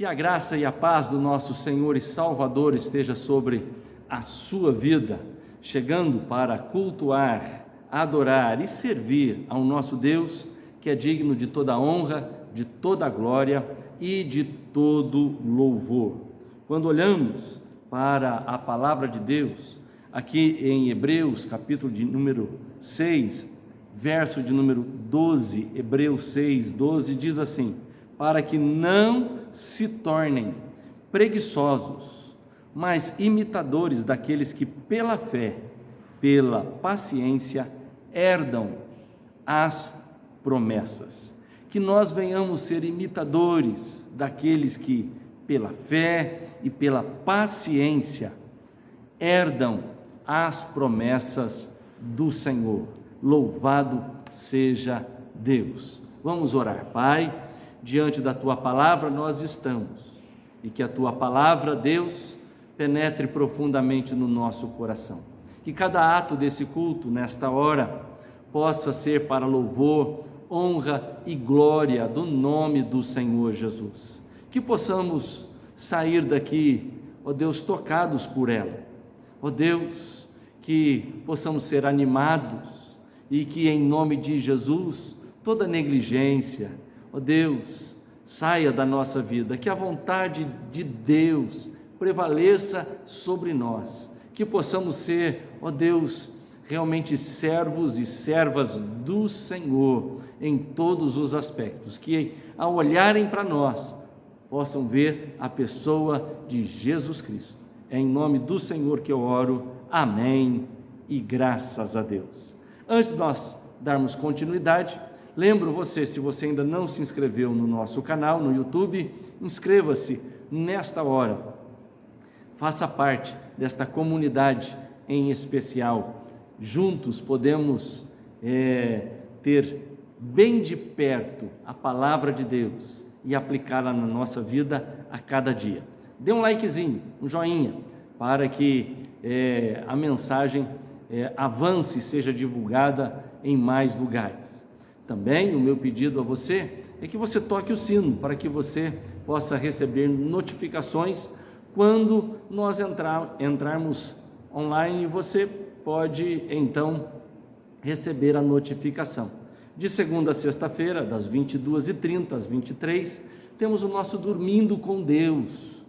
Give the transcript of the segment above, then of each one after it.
Que a graça e a paz do nosso Senhor e Salvador esteja sobre a sua vida, chegando para cultuar, adorar e servir ao nosso Deus, que é digno de toda honra, de toda glória e de todo louvor. Quando olhamos para a palavra de Deus, aqui em Hebreus, capítulo de número 6, verso de número 12, Hebreus 6, 12, diz assim: para que não se tornem preguiçosos, mas imitadores daqueles que pela fé, pela paciência, herdam as promessas. Que nós venhamos ser imitadores daqueles que pela fé e pela paciência herdam as promessas do Senhor. Louvado seja Deus. Vamos orar. Pai, diante da Tua palavra nós estamos, e que a Tua palavra, Deus, penetre profundamente no nosso coração. Que cada ato desse culto, nesta hora, possa ser para louvor, honra e glória do nome do Senhor Jesus. Que possamos sair daqui, ó Deus, tocados por ela. Ó Deus, que possamos ser animados e que em nome de Jesus, toda negligência, ó Deus, saia da nossa vida, que a vontade de Deus prevaleça sobre nós, que possamos ser, ó Deus, realmente servos e servas do Senhor em todos os aspectos, que ao olharem para nós, possam ver a pessoa de Jesus Cristo. É em nome do Senhor que eu oro, amém e graças a Deus. Antes de nós darmos continuidade, lembro você, se você ainda não se inscreveu no nosso canal, no YouTube, inscreva-se nesta hora, faça parte desta comunidade em especial. Juntos podemos ter bem de perto a palavra de Deus e aplicá-la na nossa vida a cada dia. Dê um likezinho, um joinha, para que a mensagem avance e seja divulgada em mais lugares. Também o meu pedido a você é que você toque o sino, para que você possa receber notificações quando nós entrarmos online, e você pode então receber a notificação. De segunda a sexta-feira, das 22h30 às 23h, temos o nosso Dormindo com Deus,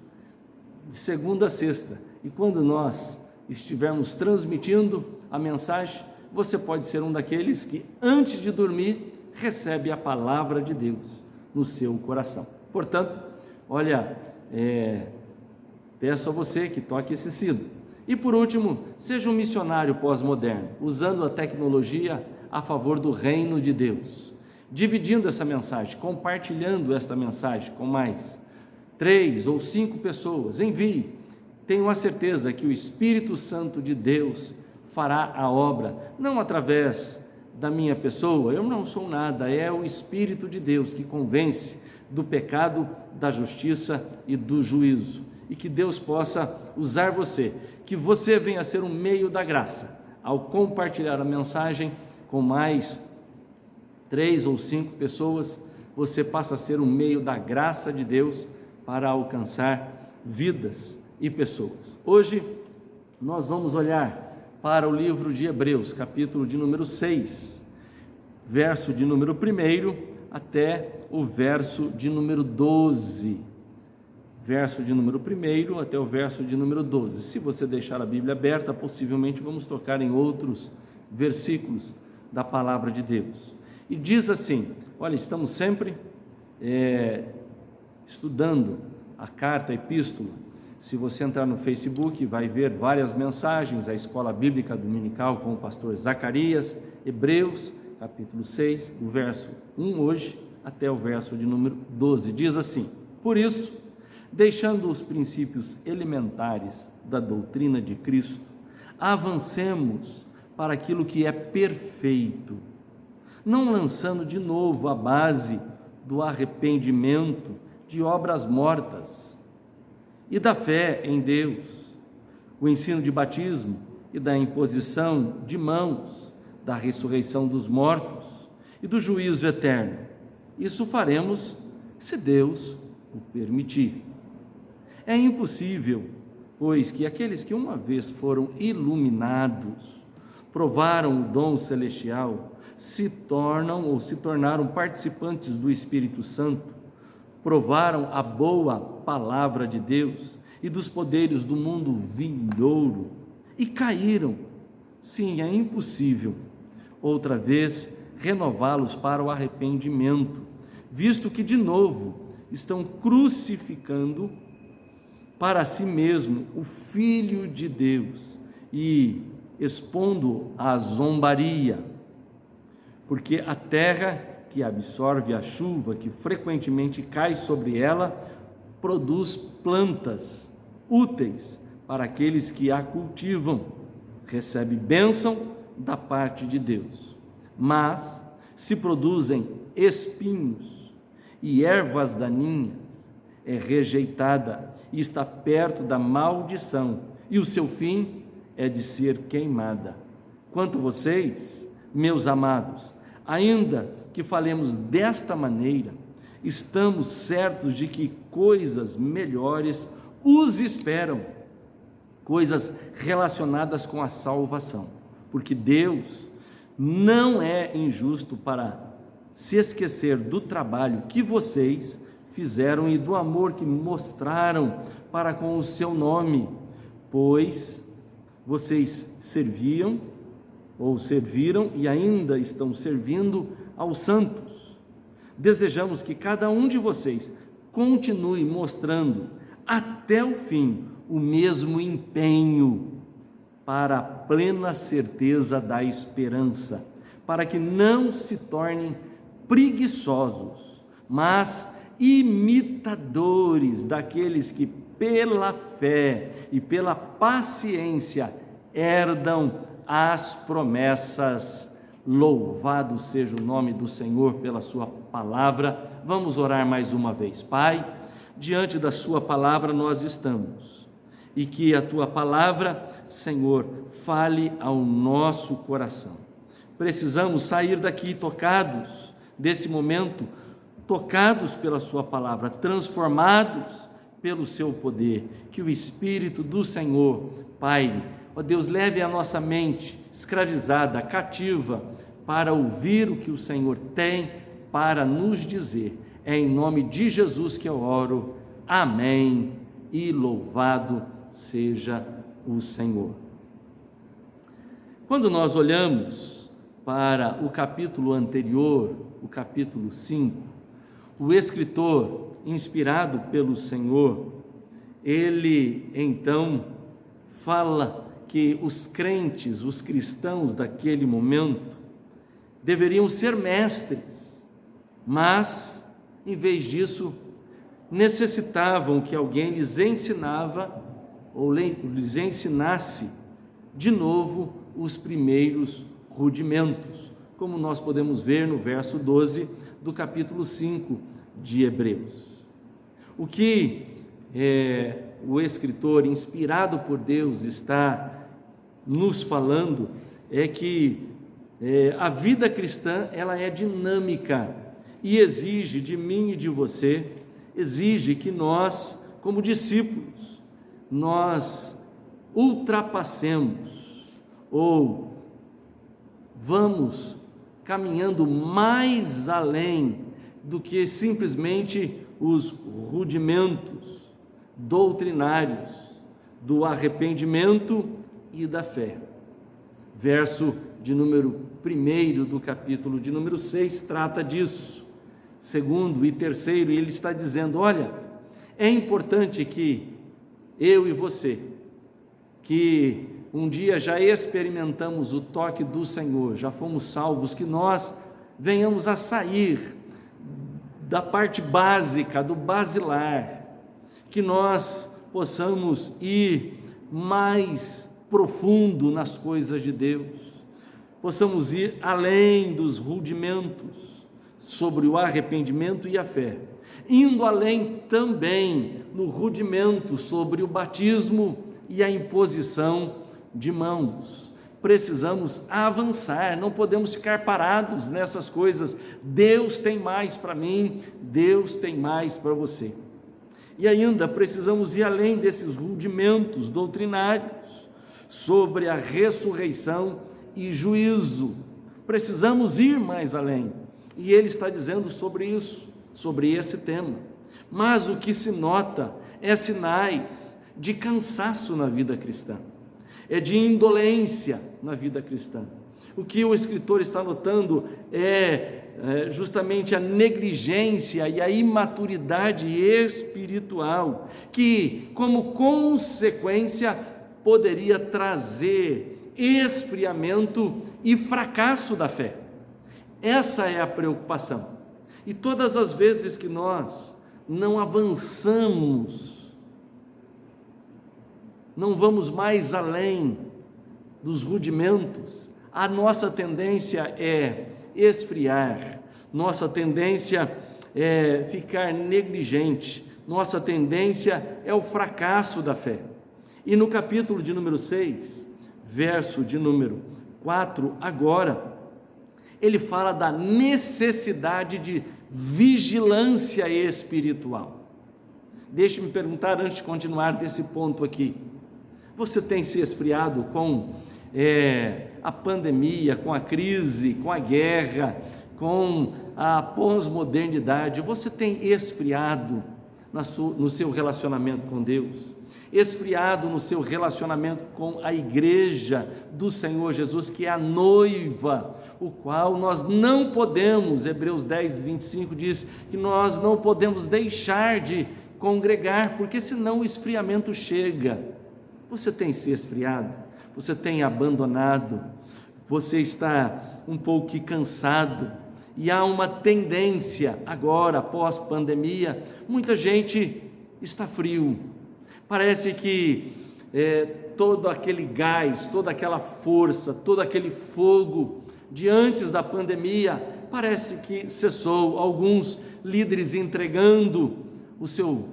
de segunda a sexta. E quando nós estivermos transmitindo a mensagem, você pode ser um daqueles que, antes de dormir, recebe a palavra de Deus no seu coração. Portanto, olha, peço a você que toque esse sino. E por último, seja um missionário pós-moderno, usando a tecnologia a favor do reino de Deus, dividindo essa mensagem, compartilhando esta mensagem com mais 3 ou 5 pessoas. Envie. Tenho a certeza que o Espírito Santo de Deus fará a obra, não através da minha pessoa, eu não sou nada, é o Espírito de Deus que convence do pecado, da justiça e do juízo. E que Deus possa usar você, que você venha a ser um meio da graça, ao compartilhar a mensagem com mais 3 ou 5 pessoas, você passa a ser um meio da graça de Deus para alcançar vidas e pessoas. Hoje nós vamos olhar para o livro de Hebreus, capítulo de número 6, verso de número 1 até o verso de número 12. Verso de número 1 até o verso de número 12. Se você deixar a Bíblia aberta, possivelmente vamos tocar em outros versículos da palavra de Deus. E diz assim, olha, estamos sempre estudando a carta, a epístola. Se você entrar no Facebook, vai ver várias mensagens, a Escola Bíblica Dominical com o pastor Zacarias, Hebreus, capítulo 6, do verso 1 hoje até o verso de número 12. Diz assim: por isso, deixando os princípios elementares da doutrina de Cristo, avancemos para aquilo que é perfeito, não lançando de novo a base do arrependimento de obras mortas e da fé em Deus, o ensino de batismo e da imposição de mãos, da ressurreição dos mortos e do juízo eterno. Isso faremos se Deus o permitir. É impossível, pois, que aqueles que uma vez foram iluminados, provaram o dom celestial, se tornaram participantes do Espírito Santo, provaram a boa palavra de Deus e dos poderes do mundo vindouro e caíram. Sim, é impossível outra vez renová-los para o arrependimento, visto que de novo estão crucificando para si mesmo o Filho de Deus e expondo à zombaria, porque a terra que absorve a chuva que frequentemente cai sobre ela produz plantas úteis para aqueles que a cultivam, recebe bênção da parte de Deus. Mas se produzem espinhos e ervas daninhas, é rejeitada e está perto da maldição, e o seu fim é de ser queimada. Quanto a vocês, meus amados, ainda que falemos desta maneira, estamos certos de que coisas melhores os esperam, coisas relacionadas com a salvação, porque Deus não é injusto para se esquecer do trabalho que vocês fizeram e do amor que mostraram para com o seu nome, pois vocês serviram e ainda estão servindo aos santos. Desejamos que cada um de vocês continue mostrando até o fim o mesmo empenho para a plena certeza da esperança, para que não se tornem preguiçosos, mas imitadores daqueles que pela fé e pela paciência herdam as promessas. Louvado seja o nome do Senhor pela sua palavra. Vamos orar mais uma vez. Pai, diante da sua palavra nós estamos, e que a tua palavra, Senhor, fale ao nosso coração. Precisamos sair daqui tocados desse momento, tocados pela sua palavra, transformados pelo seu poder. Que o Espírito do Senhor, Pai, ó Deus, leve a nossa mente escravizada, cativa, para ouvir o que o Senhor tem para nos dizer. É em nome de Jesus que eu oro. Amém. E louvado seja o Senhor. Quando nós olhamos para o capítulo anterior, o capítulo 5, o escritor, inspirado pelo Senhor, ele então fala que os crentes, os cristãos daquele momento, deveriam ser mestres, mas, em vez disso, necessitavam que alguém lhes ensinasse de novo os primeiros rudimentos, como nós podemos ver no verso 12 do capítulo 5 de Hebreus. O que o escritor, inspirado por Deus, está nos falando é que a vida cristã, ela é dinâmica e exige de mim e de você, exige que nós, como discípulos, nós ultrapassemos ou vamos caminhando mais além do que simplesmente os rudimentos doutrinários do arrependimento e da fé. Verso de número 1 do capítulo de número 6 trata disso. Segundo e terceiro, ele está dizendo: olha, é importante que eu e você, que um dia já experimentamos o toque do Senhor, já fomos salvos, que nós venhamos a sair da parte básica, do basilar, que nós possamos ir mais profundo nas coisas de Deus, possamos ir além dos rudimentos sobre o arrependimento e a fé, indo além também no rudimento sobre o batismo e a imposição de mãos. Precisamos avançar, não podemos ficar parados nessas coisas. Deus tem mais para mim, Deus tem mais para você. E ainda precisamos ir além desses rudimentos doutrinários sobre a ressurreição e juízo. Precisamos ir mais além. E ele está dizendo sobre isso, sobre esse tema. Mas o que se nota é sinais de cansaço na vida cristã, é de indolência na vida cristã. O que o escritor está notando é justamente a negligência e a imaturidade espiritual, que, como consequência, poderia trazer esfriamento e fracasso da fé. Essa é a preocupação. E todas as vezes que nós não avançamos, não vamos mais além dos rudimentos, a nossa tendência é esfriar, nossa tendência é ficar negligente, nossa tendência é o fracasso da fé. E no capítulo de número 6, verso de número 4, agora, ele fala da necessidade de vigilância espiritual. Deixe-me perguntar antes de continuar desse ponto aqui. Você tem se esfriado com a pandemia, com a crise, com a guerra, com a pós-modernidade? Você tem esfriado no seu relacionamento com Deus? Esfriado no seu relacionamento com a igreja do Senhor Jesus, que é a noiva, o qual nós não podemos, Hebreus 10, 25 diz que nós não podemos deixar de congregar, porque senão o esfriamento chega. Você tem se esfriado? Você tem abandonado? Você está um pouco cansado? E há uma tendência agora, após pandemia, muita gente está frio. Parece que todo aquele gás, toda aquela força, todo aquele fogo de antes da pandemia, parece que cessou. Alguns líderes entregando o seu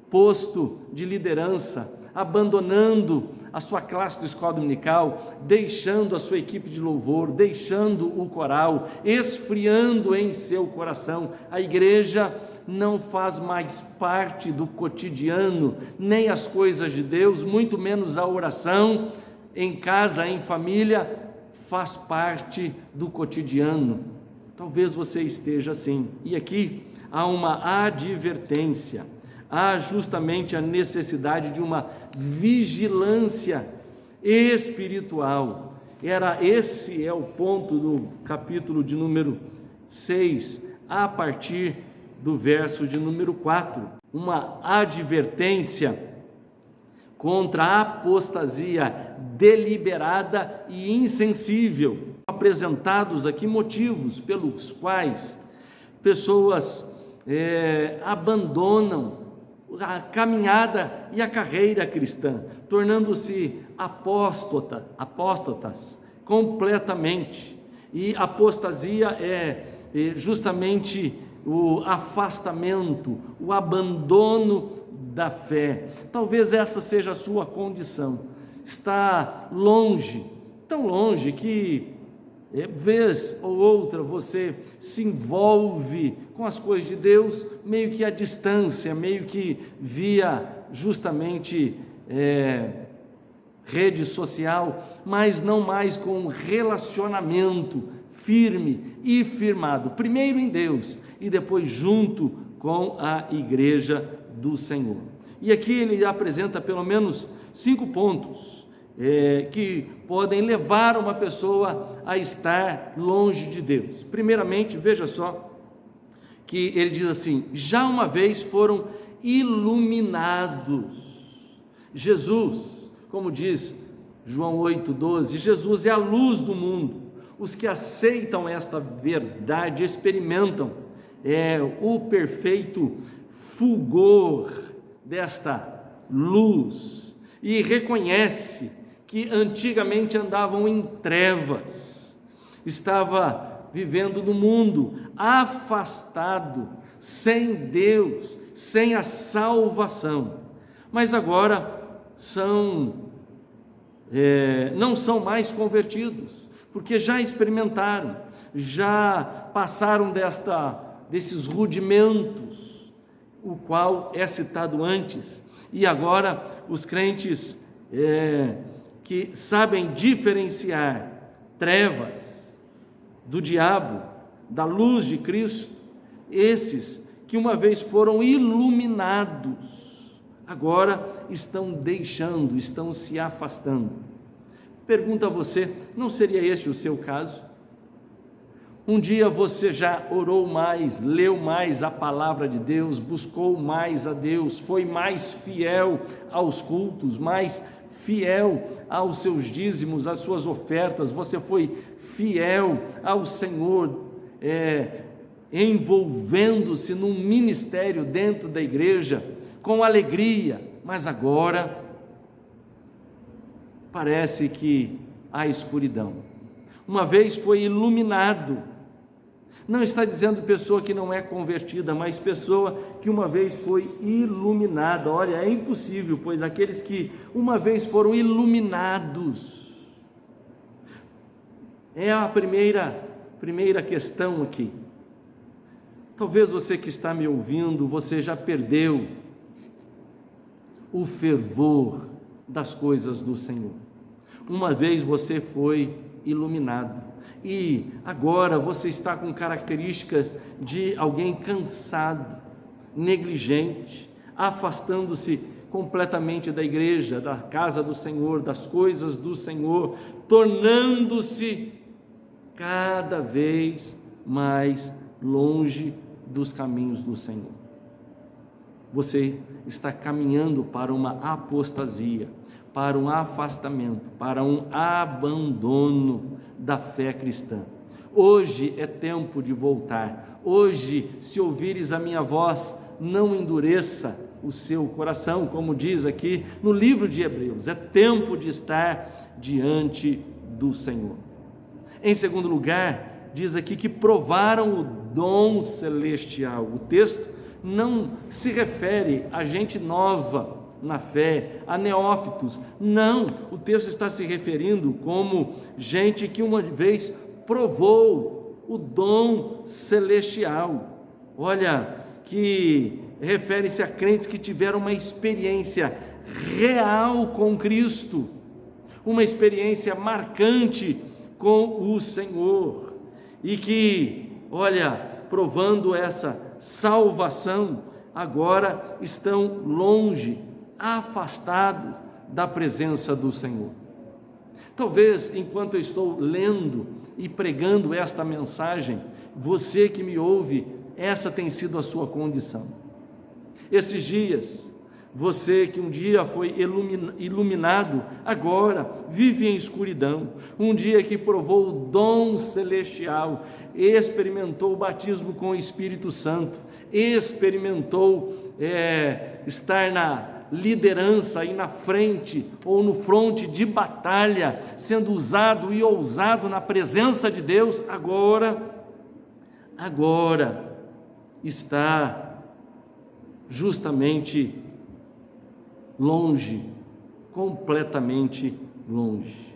posto de liderança, abandonando a sua classe de escola dominical, deixando a sua equipe de louvor, deixando o coral, esfriando em seu coração. A igreja não faz mais parte do cotidiano, nem as coisas de Deus, muito menos a oração em casa, em família, faz parte do cotidiano. Talvez você esteja assim. E aqui há uma advertência, há justamente a necessidade de uma vigilância espiritual. Esse é o ponto do capítulo de número 6, a partir do verso de número 4, uma advertência contra a apostasia deliberada e insensível. Apresentados aqui motivos pelos quais pessoas abandonam a caminhada e a carreira cristã, tornando-se apóstatas completamente. E apostasia é justamente o afastamento, o abandono da fé. Talvez essa seja a sua condição. Está longe, tão longe que vez ou outra você se envolve com as coisas de Deus meio que à distância, meio que via justamente rede social, mas não mais com um relacionamento firme e firmado, primeiro em Deus e depois junto com a igreja do Senhor. E aqui ele apresenta pelo menos 5 pontos que podem levar uma pessoa a estar longe de Deus. Primeiramente, veja só, que ele diz assim: já uma vez foram iluminados. Jesus, como diz João 8,12, Jesus é a luz do mundo. Os que aceitam esta verdade experimentam o perfeito fulgor desta luz e reconhece que antigamente andavam em trevas, estava vivendo no mundo afastado, sem Deus, sem a salvação, mas agora não são mais convertidos, porque já experimentaram, já passaram desses rudimentos o qual é citado antes. E agora os crentes que sabem diferenciar trevas do diabo, da luz de Cristo, esses que uma vez foram iluminados, agora estão deixando, estão se afastando. Pergunto a você, não seria este o seu caso? Um dia você já orou mais, leu mais a palavra de Deus, buscou mais a Deus, foi mais fiel aos cultos, mais fiel aos seus dízimos, às suas ofertas, você foi fiel ao Senhor, envolvendo-se num ministério dentro da igreja, com alegria, mas agora parece que há escuridão. Uma vez foi iluminado, não está dizendo pessoa que não é convertida, mas pessoa que uma vez foi iluminada. Olha, é impossível, pois aqueles que uma vez foram iluminados, é a primeira questão aqui. Talvez você que está me ouvindo, você já perdeu o fervor das coisas do Senhor. Uma vez você foi iluminado e agora você está com características de alguém cansado, negligente, afastando-se completamente da igreja, da casa do Senhor, das coisas do Senhor, tornando-se cada vez mais longe dos caminhos do Senhor. Você está caminhando para uma apostasia, para um afastamento, para um abandono da fé cristã. Hoje é tempo de voltar. Hoje, se ouvires a minha voz, não endureça o seu coração, como diz aqui no livro de Hebreus. É tempo de estar diante do Senhor. Em segundo lugar, diz aqui que provaram o dom celestial. O texto não se refere a gente nova na fé, a neófitos. Não, o texto está se referindo como gente que uma vez provou o dom celestial. Olha, que refere-se a crentes que tiveram uma experiência real com Cristo, uma experiência marcante com o Senhor, e que, olha, provando essa salvação, agora estão longe, afastados da presença do Senhor. Talvez, enquanto eu estou lendo e pregando esta mensagem, você que me ouve, essa tem sido a sua condição. Esses dias, você que um dia foi iluminado, agora vive em escuridão. Um dia que provou o dom celestial, experimentou o batismo com o Espírito Santo, experimentou estar na liderança e na frente ou no fronte de batalha, sendo usado e ousado na presença de Deus, agora está justamente longe, completamente longe.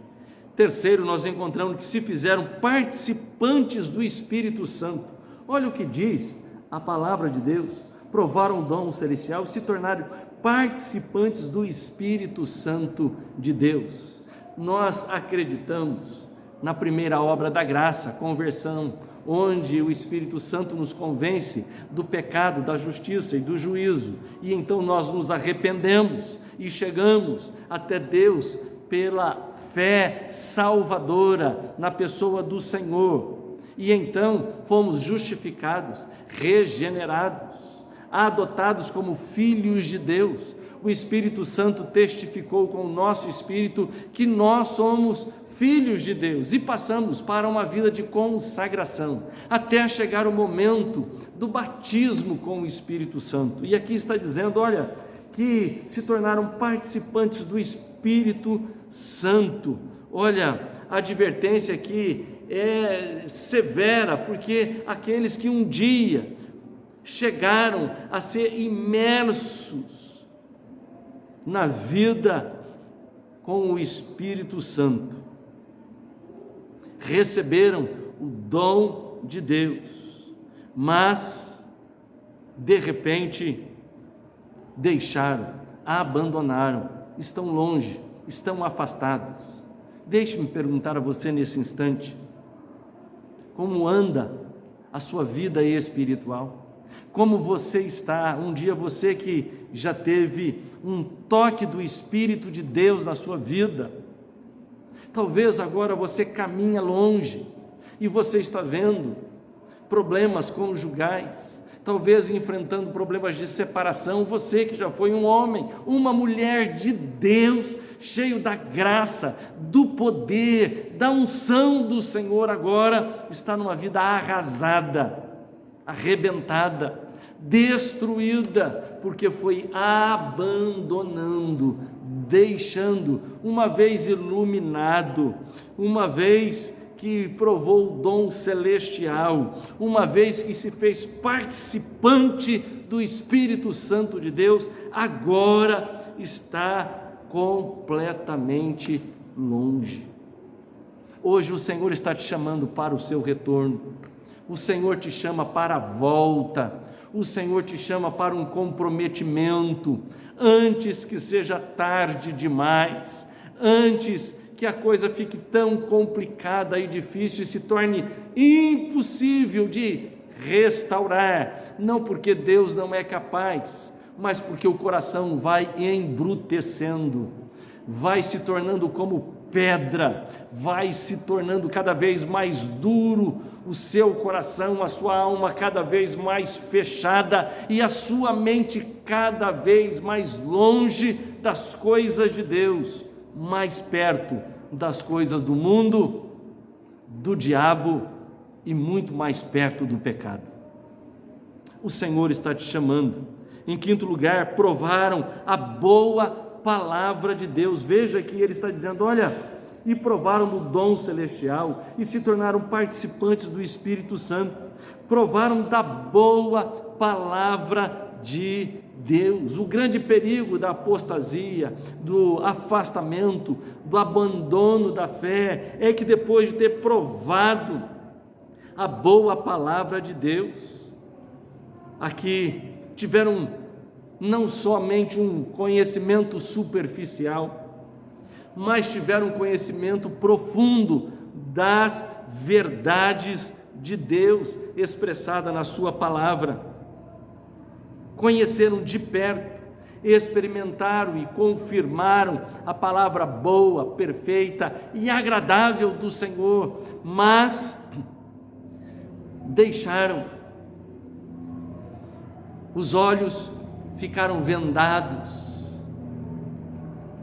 Terceiro, nós encontramos que se fizeram participantes do Espírito Santo. Olha o que diz a palavra de Deus: provaram o dom celestial, se tornaram participantes do Espírito Santo de Deus. Nós acreditamos na primeira obra da graça, conversão, onde o Espírito Santo nos convence do pecado, da justiça e do juízo, e então nós nos arrependemos e chegamos até Deus pela fé salvadora na pessoa do Senhor, e então fomos justificados, regenerados, adotados como filhos de Deus. O Espírito Santo testificou com o nosso espírito que nós somos filhos de Deus e passamos para uma vida de consagração, até chegar o momento do batismo com o Espírito Santo. E aqui está dizendo, olha, que se tornaram participantes do Espírito Santo. Olha, a advertência aqui é severa, porque aqueles que um dia chegaram a ser imersos na vida com o Espírito Santo, receberam o dom de Deus, mas de repente deixaram, abandonaram, estão longe, estão afastados. Deixe-me perguntar a você nesse instante: como anda a sua vida espiritual? Como você está? Um dia você que já teve um toque do Espírito de Deus na sua vida, talvez agora você caminha longe e você está vendo problemas conjugais, talvez enfrentando problemas de separação. Você que já foi um homem, uma mulher de Deus, cheio da graça, do poder, da unção do Senhor, agora está numa vida arrasada, arrebentada, destruída, porque foi abandonando, deixando, uma vez iluminado, uma vez que provou o dom celestial, uma vez que se fez participante do Espírito Santo de Deus, agora está completamente longe. Hoje o Senhor está te chamando para o seu retorno, o Senhor te chama para a volta, o Senhor te chama para um comprometimento, antes que seja tarde demais, antes que a coisa fique tão complicada e difícil e se torne impossível de restaurar, não porque Deus não é capaz, mas porque o coração vai embrutecendo, vai se tornando como pedra, vai se tornando cada vez mais duro o seu coração, a sua alma cada vez mais fechada e a sua mente cada vez mais longe das coisas de Deus, mais perto das coisas do mundo, do diabo e muito mais perto do pecado. O Senhor está te chamando. Em quinto lugar, provaram a boa palavra de Deus. Veja que ele está dizendo, olha, e provaram do dom celestial e se tornaram participantes do Espírito Santo, provaram da boa palavra de Deus. O grande perigo da apostasia, do afastamento, do abandono da fé, é que depois de ter provado a boa palavra de Deus, aqui tiveram não somente um conhecimento superficial, mas tiveram um conhecimento profundo das verdades de Deus expressada na sua palavra. Conheceram de perto, experimentaram e confirmaram a palavra boa, perfeita e agradável do Senhor, mas deixaram, os olhos ficaram vendados,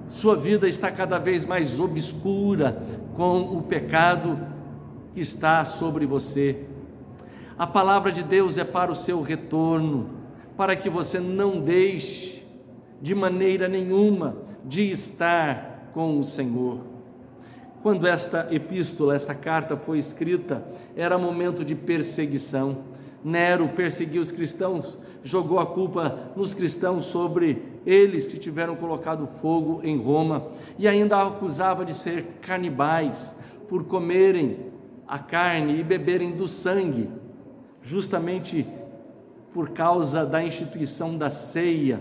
sua vida está cada vez mais obscura com o pecado que está sobre você. A palavra de Deus é para o seu retorno, para que você não deixe de maneira nenhuma de estar com o Senhor. Quando esta epístola, esta carta foi escrita, era momento de perseguição. Nero perseguiu os cristãos, jogou a culpa nos cristãos sobre eles que tiveram colocado fogo em Roma, e ainda acusava de ser canibais por comerem a carne e beberem do sangue, justamente por causa da instituição da ceia.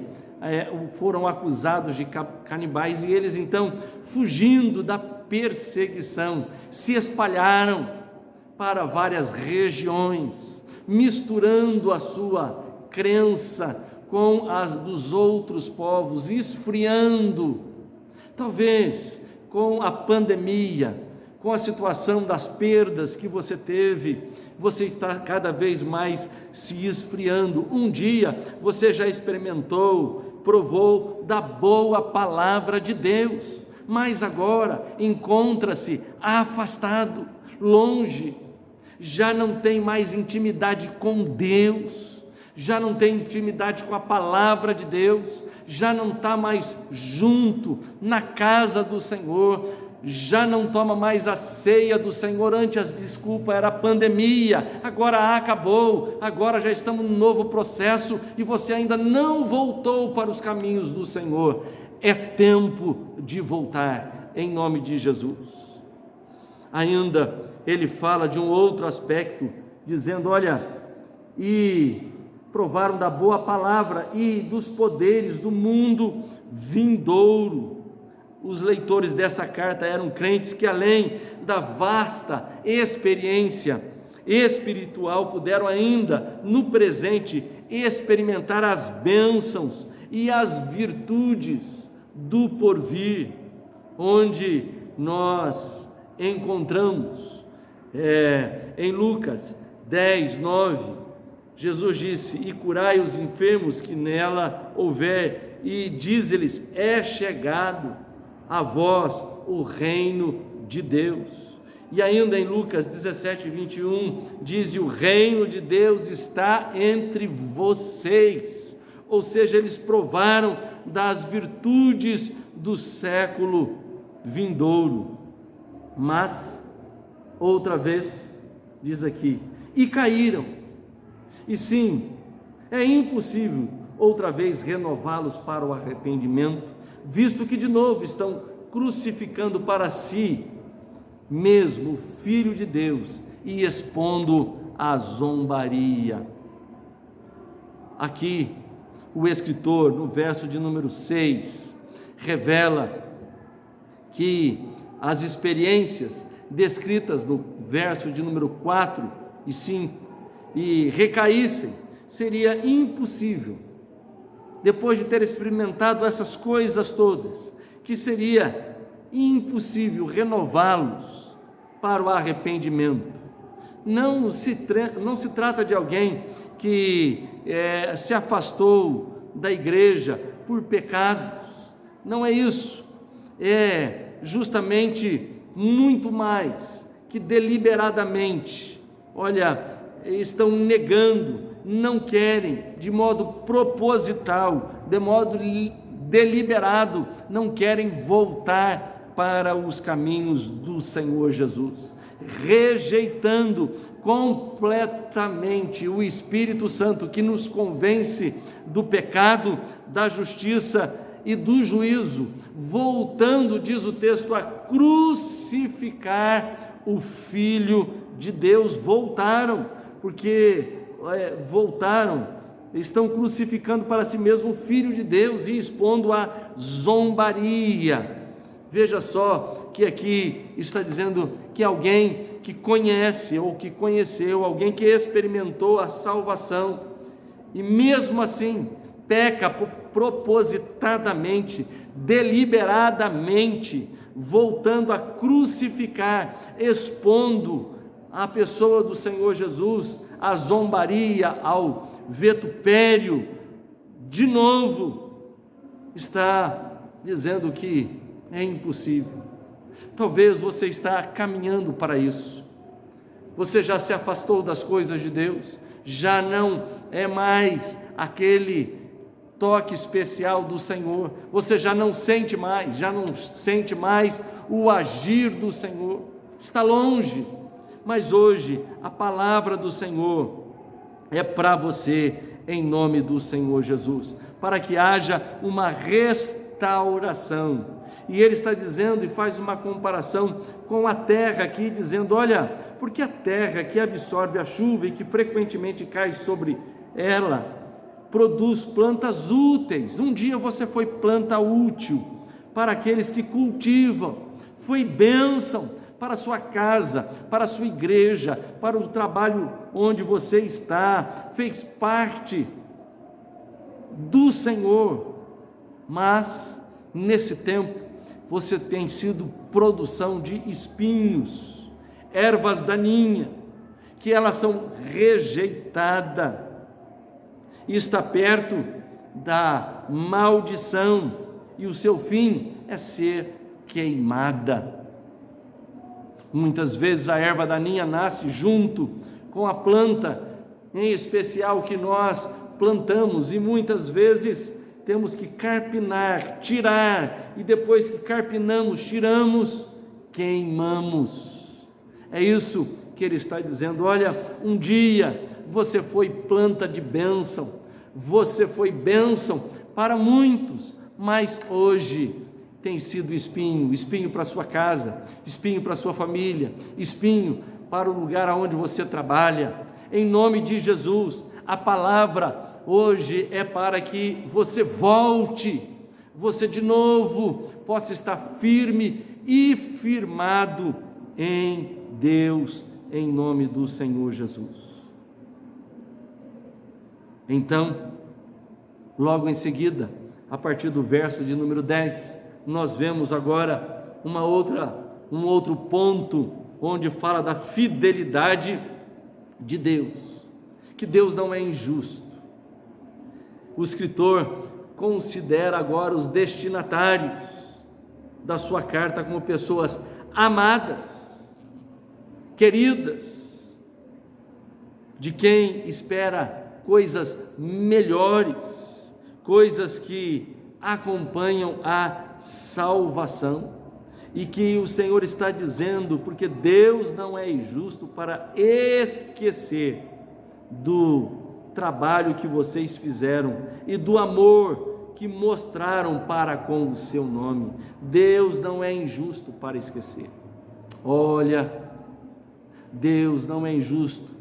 Foram acusados de canibais, e eles então, fugindo da perseguição, se espalharam para várias regiões, misturando a sua crença com as dos outros povos, esfriando, talvez com a pandemia, com a situação das perdas que você teve, você está cada vez mais se esfriando. Um dia você já experimentou, provou da boa palavra de Deus, mas agora encontra-se afastado, longe, já não tem mais intimidade com Deus, já não tem intimidade com a palavra de Deus, já não está mais junto na casa do Senhor, já não toma mais a ceia do Senhor. Antes a desculpa era a pandemia, agora acabou, agora já estamos num novo processo e você ainda não voltou para os caminhos do Senhor. É tempo de voltar, em nome de Jesus. Ainda ele fala de um outro aspecto, dizendo, olha, e provaram da boa palavra e dos poderes do mundo vindouro. Os leitores dessa carta eram crentes que, além da vasta experiência espiritual, puderam ainda, no presente, experimentar as bênçãos e as virtudes do porvir, onde nós encontramos em Lucas 10, 9, Jesus disse: e curai os enfermos que nela houver, e diz-lhes: é chegado a vós o reino de Deus. E ainda em Lucas 17, 21, diz: e o reino de Deus está entre vocês. Ou seja, eles provaram das virtudes do século vindouro. Mas, outra vez, diz aqui, e caíram. E sim, é impossível outra vez renová-los para o arrependimento, visto que de novo estão crucificando para si mesmo o Filho de Deus e expondo a zombaria. Aqui, o escritor, no verso de número 6, revela que as experiências descritas no verso de número 4 e 5 e recaíssem, seria impossível, depois de ter experimentado essas coisas todas, que seria impossível renová-los para o arrependimento. Não se trata de alguém que se afastou da igreja por pecados, não é isso, é justamente muito mais que deliberadamente, estão negando, não querem, de modo proposital, de modo deliberado, não querem voltar para os caminhos do Senhor Jesus, rejeitando completamente o Espírito Santo que nos convence do pecado, da justiça e do juízo, voltando, diz o texto, a crucificar o Filho de Deus. Voltaram, porque estão crucificando para si mesmo o Filho de Deus e expondo a zombaria. Veja só que aqui está dizendo que alguém que conhece ou que conheceu, alguém que experimentou a salvação e mesmo assim peca propositadamente, deliberadamente, voltando a crucificar, expondo a pessoa do Senhor Jesus à zombaria, ao vitupério, de novo está dizendo que é impossível. Talvez você está caminhando para isso, você já se afastou das coisas de Deus, já não é mais aquele toque especial do Senhor, você já não sente mais o agir do Senhor, está longe. Mas hoje a palavra do Senhor é para você, em nome do Senhor Jesus, para que haja uma restauração. E ele está dizendo e faz uma comparação com a terra aqui, dizendo: olha, porque a terra que absorve a chuva e que frequentemente cai sobre ela, produz plantas úteis. Um dia você foi planta útil para aqueles que cultivam, foi bênção para a sua casa, para a sua igreja, para o trabalho onde você está, fez parte do Senhor. Mas nesse tempo você tem sido produção de espinhos, ervas daninhas, que elas são rejeitadas, e está perto da maldição, e o seu fim é ser queimada. Muitas vezes a erva daninha nasce junto com a planta, em especial que nós plantamos, e muitas vezes temos que carpinar, tirar, e depois que carpinamos, tiramos, queimamos. É isso que ele está dizendo. Olha, um dia você foi planta de bênção, você foi bênção para muitos, mas hoje tem sido espinho para a sua casa, espinho para a sua família, espinho para o lugar onde você trabalha. em nome de Jesus. A palavra hoje é para que você volte, você de novo possa estar firme e firmado em Deus, em nome do Senhor Jesus. Então, logo em seguida, a partir do verso de número 10, nós vemos agora um outro ponto, onde fala da fidelidade de Deus, que Deus não é injusto. O escritor considera agora os destinatários da sua carta como pessoas amadas, queridas, de quem espera coisas melhores, coisas que acompanham a salvação, e que o Senhor está dizendo, porque Deus não é injusto para esquecer do trabalho que vocês fizeram e do amor que mostraram para com o seu nome. Deus não é injusto para esquecer. Olha, Deus não é injusto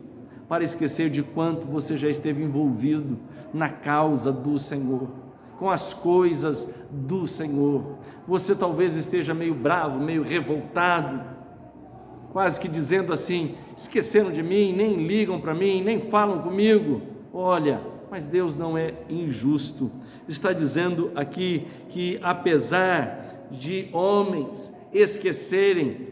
para esquecer de quanto você já esteve envolvido na causa do Senhor, com as coisas do Senhor. Você talvez esteja meio bravo, meio revoltado, quase que dizendo assim: esqueceram de mim, nem ligam para mim, nem falam comigo. Olha, mas Deus não é injusto. Está dizendo aqui que apesar de homens esquecerem,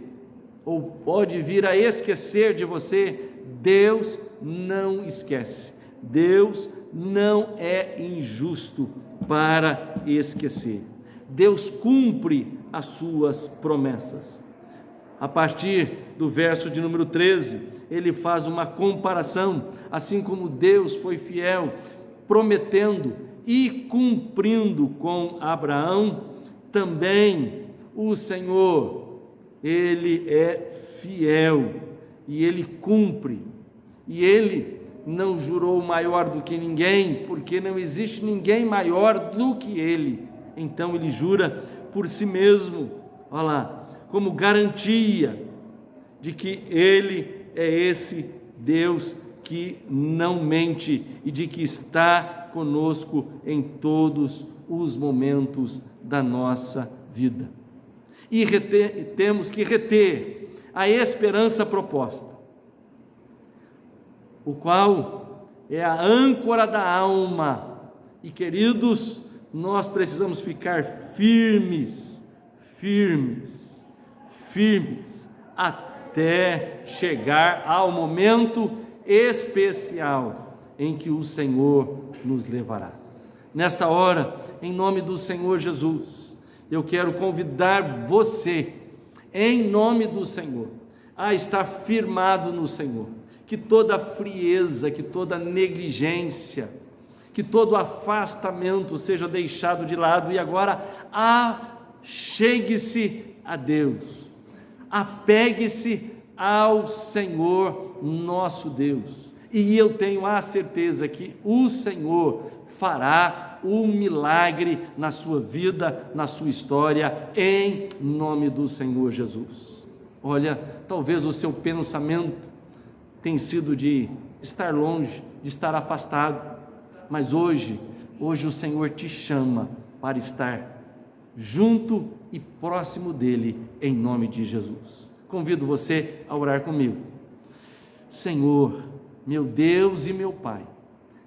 ou pode vir a esquecer de você, Deus não esquece. Deus não é injusto para esquecer. Deus cumpre as suas promessas. A partir do verso de número 13, ele faz uma comparação, assim como Deus foi fiel, prometendo e cumprindo com Abraão, também o Senhor, ele é fiel e ele cumpre, e ele não jurou maior do que ninguém, porque não existe ninguém maior do que ele. Então ele jura por si mesmo, olha lá, como garantia de que ele é esse Deus que não mente e de que está conosco em todos os momentos da nossa vida. E temos que reter a esperança proposta, o qual é a âncora da alma. E queridos, nós precisamos ficar firmes, até chegar ao momento especial em que o Senhor nos levará. Nesta hora, em nome do Senhor Jesus, eu quero convidar você, em nome do Senhor, a estar firmado no Senhor, que toda frieza, que toda negligência, que todo afastamento seja deixado de lado, e agora chegue-se a Deus, apegue-se ao Senhor nosso Deus, e eu tenho a certeza que o Senhor fará um milagre na sua vida, na sua história, em nome do Senhor Jesus. Olha, talvez o seu pensamento tenha sido de estar longe, de estar afastado, mas hoje o Senhor te chama para estar junto e próximo dele, em nome de Jesus. Convido você a orar comigo. Senhor, meu Deus e meu Pai,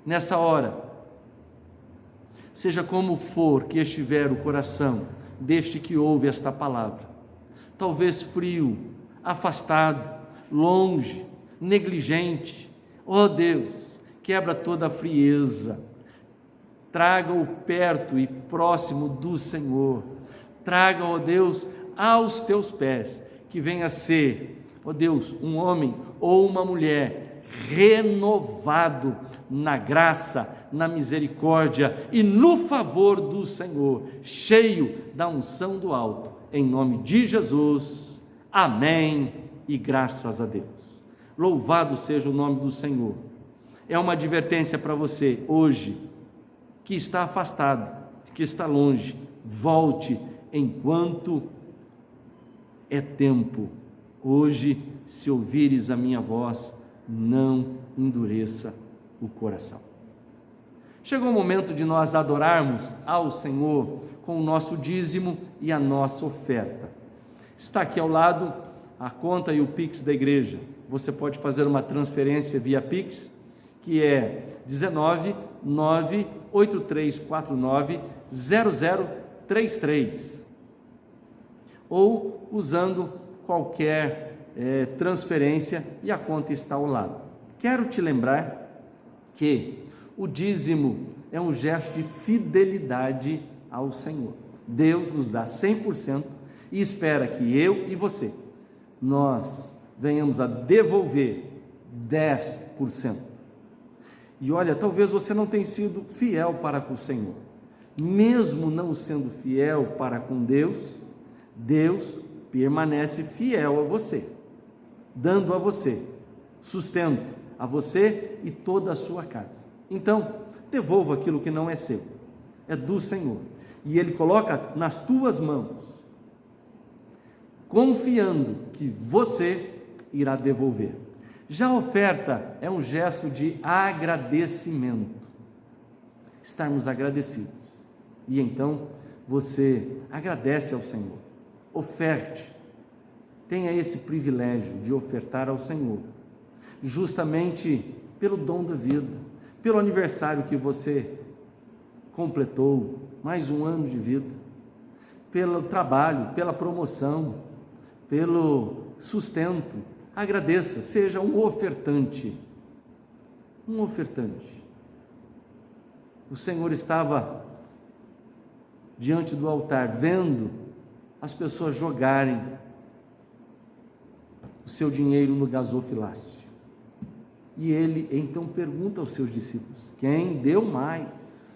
nessa hora, seja como for que estiver o coração deste que ouve esta palavra, talvez frio, afastado, longe, negligente, ó Deus, quebra toda a frieza, traga-o perto e próximo do Senhor, traga, ó Deus, aos teus pés, que venha ser, ó Deus, um homem ou uma mulher renovado na graça, na misericórdia e no favor do Senhor, cheio da unção do alto, em nome de Jesus, amém e graças a Deus. Louvado seja o nome do Senhor. É uma advertência para você hoje, que está afastado, que está longe, volte enquanto é tempo. Hoje, se ouvires a minha voz, não endureça o coração. Chegou o momento de nós adorarmos ao Senhor com o nosso dízimo e a nossa oferta. Está aqui ao lado a conta e o Pix da igreja. Você pode fazer uma transferência via Pix, que é 19 98349 0033, ou usando qualquer transferência, e a conta está ao lado. Quero te lembrar que o dízimo é um gesto de fidelidade ao Senhor. Deus nos dá 100% e espera que eu e você, nós venhamos a devolver 10%. E olha, talvez você não tenha sido fiel para com o Senhor. Mesmo não sendo fiel para com Deus, Deus permanece fiel a você, dando a você sustento, a você e toda a sua casa. Então, devolva aquilo que não é seu, é do Senhor, e Ele coloca nas tuas mãos, confiando que você irá devolver. Já a oferta é um gesto de agradecimento, estarmos agradecidos, e então você agradece ao Senhor, oferte, tenha esse privilégio de ofertar ao Senhor, justamente pelo dom da vida, pelo aniversário que você completou, mais um ano de vida, pelo trabalho, pela promoção, pelo sustento. Agradeça, seja um ofertante. Um ofertante. O Senhor estava diante do altar, vendo as pessoas jogarem o seu dinheiro no gasofilácio. E ele então pergunta aos seus discípulos: quem deu mais?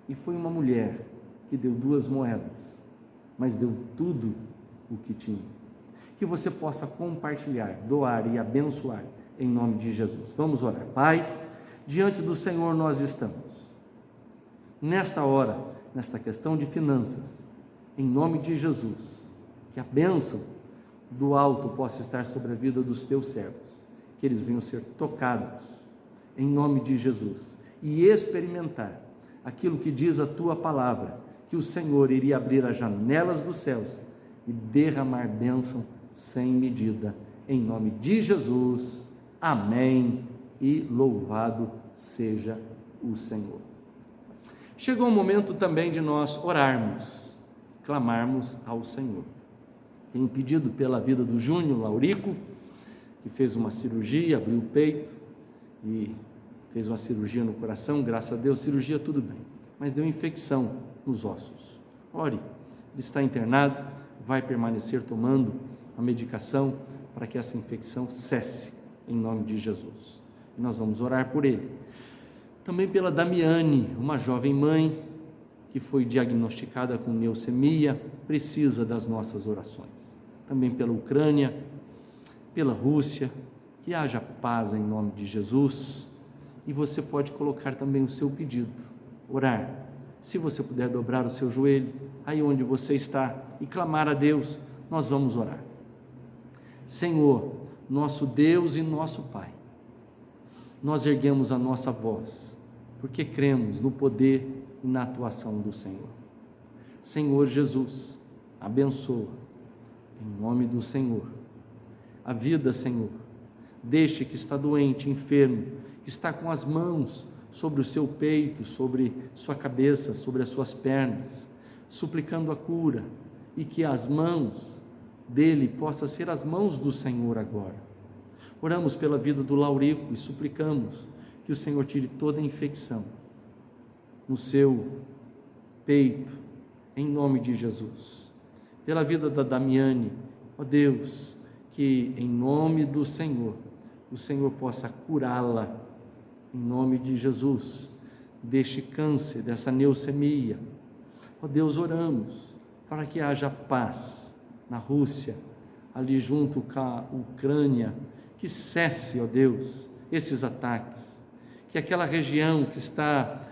E foi uma mulher que deu 2 moedas, mas deu tudo o que tinha. Que você possa compartilhar, doar e abençoar em nome de Jesus. Vamos orar. Pai, diante do Senhor nós estamos. Nesta hora, nesta questão de finanças, em nome de Jesus, que a bênção do alto possa estar sobre a vida dos teus servos, que eles venham ser tocados, em nome de Jesus, e experimentar aquilo que diz a tua palavra, que o Senhor iria abrir as janelas dos céus e derramar bênção sem medida, em nome de Jesus, amém, e louvado seja o Senhor. Chegou o momento também de nós orarmos, clamarmos ao Senhor. Tenho pedido pela vida do Júnior Laurico, que fez uma cirurgia, abriu o peito e fez uma cirurgia no coração, graças a Deus, cirurgia tudo bem, mas deu infecção nos ossos. Ore, ele está internado, vai permanecer tomando a medicação para que essa infecção cesse, em nome de Jesus. E nós vamos orar por ele. Também pela Damiane, uma jovem mãe que foi diagnosticada com leucemia, precisa das nossas orações. Também pela Ucrânia, pela Rússia, que haja paz em nome de Jesus. E você pode colocar também o seu pedido, orar. Se você puder dobrar o seu joelho, aí onde você está, e clamar a Deus, nós vamos orar. Senhor, nosso Deus e nosso Pai, nós erguemos a nossa voz, porque cremos no poder e na atuação do Senhor. Senhor Jesus, abençoa, em nome do Senhor, a vida, Senhor, deste que está doente, enfermo, que está com as mãos sobre o seu peito, sobre sua cabeça, sobre as suas pernas, suplicando a cura, e que as mãos dele possam ser as mãos do Senhor agora. Oramos pela vida do Laurico e suplicamos que o Senhor tire toda a infecção no seu peito, em nome de Jesus. Pela vida da Damiane, ó Deus, que em nome do Senhor, o Senhor possa curá-la, em nome de Jesus, deste câncer, dessa leucemia. Ó Deus, oramos para que haja paz na Rússia, ali junto com a Ucrânia, que cesse, ó Deus, esses ataques, que aquela região que está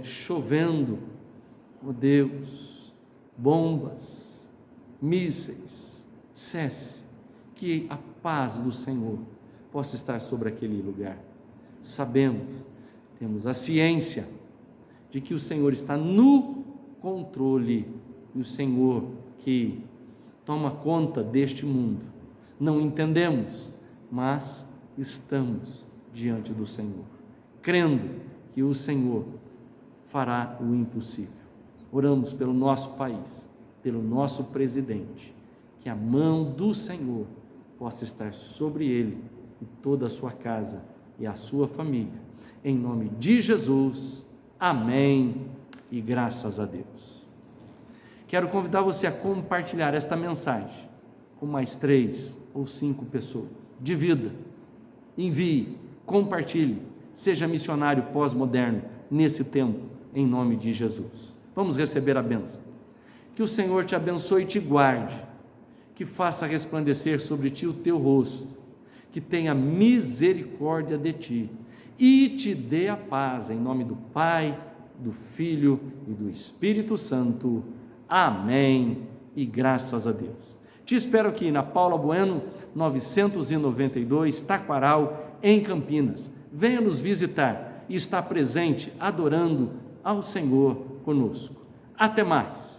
chovendo, ó Deus, bombas, mísseis, cesse, que a paz do Senhor possa estar sobre aquele lugar. Sabemos, temos a ciência de que o Senhor está no controle, e o Senhor que toma conta deste mundo. Não entendemos, mas estamos diante do Senhor, crendo que o Senhor fará o impossível. Oramos pelo nosso país, pelo nosso presidente, que a mão do Senhor possa estar sobre ele e toda a sua casa e a sua família. Em nome de Jesus, amém e graças a Deus. Quero convidar você a compartilhar esta mensagem com mais 3 ou 5 pessoas. Divida, envie, compartilhe, seja missionário pós-moderno nesse tempo, em nome de Jesus. Vamos receber a bênção. Que o Senhor te abençoe e te guarde, que faça resplandecer sobre ti o teu rosto, que tenha misericórdia de ti e te dê a paz, em nome do Pai, do Filho e do Espírito Santo. Amém e graças a Deus. Te espero aqui na Paula Bueno, 992, Taquaral, em Campinas. Venha nos visitar e estar presente, adorando ao Senhor conosco. Até mais!